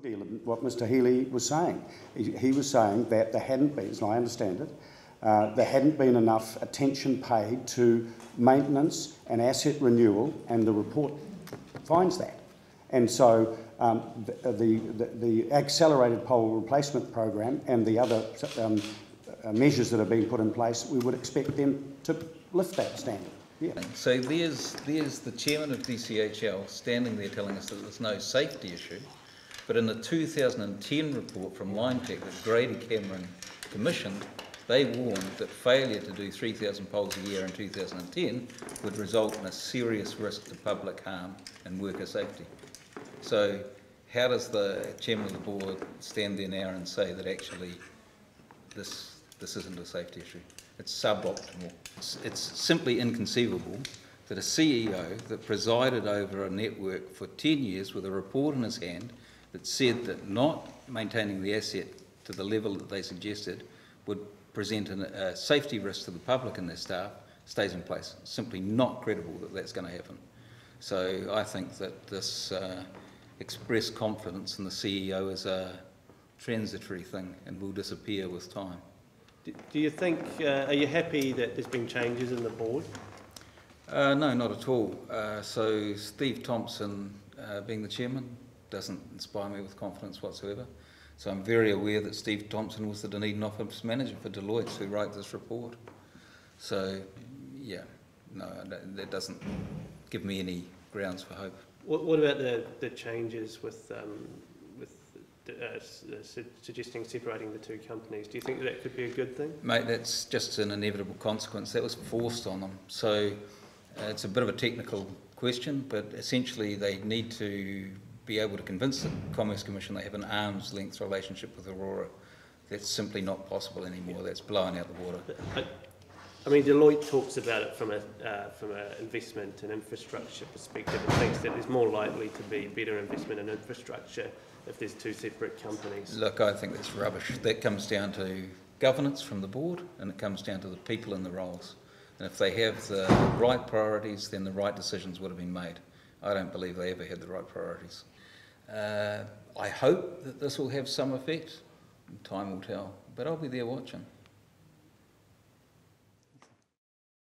deal of what Mr. Healey was saying. He was saying that there hadn't been, as I understand it, there hadn't been enough attention paid to maintenance and asset renewal, and the report finds that. And so the accelerated pole replacement program and the other measures that are being put in place, we would expect them to lift that standard. Yeah. So there's the chairman of DCHL standing there telling us that there's no safety issue, but in the 2010 report from Linetech that Grady Cameron commissioned, they warned that failure to do 3,000 poles a year in 2010 would result in a serious risk to public harm and worker safety. So how does the chairman of the board stand there now and say that actually this isn't a safety issue? It's suboptimal. It's simply inconceivable that a CEO that presided over a network for 10 years with a report in his hand that said that not maintaining the asset to the level that they suggested would present a safety risk to the public and their staff stays in place. It's simply not credible that that's going to happen. So I think that this expressed confidence in the CEO is a transitory thing and will disappear with time. Do you think, are you happy that there's been changes in the board? No, not at all. So Steve Thompson being the chairman doesn't inspire me with confidence whatsoever. So I'm very aware that Steve Thompson was the Dunedin office manager for Deloitte who wrote this report. So yeah, no, that doesn't give me any grounds for hope. What about the changes with suggesting separating the two companies? Do you think that could be a good thing? Mate, that's just an inevitable consequence. That was forced on them. So it's a bit of a technical question, but essentially they need to be able to convince the Commerce Commission they have an arm's length relationship with Aurora. That's simply not possible anymore. That's blowing out the water. I mean, Deloitte talks about it from an investment and infrastructure perspective and thinks that there's more likely to be better investment in infrastructure if there's two separate companies. Look, I think that's rubbish. That comes down to governance from the board, and it comes down to the people in the roles. And if they have the right priorities, then the right decisions would have been made. I don't believe they ever had the right priorities. I hope that this will have some effect. Time will tell, but I'll be there watching.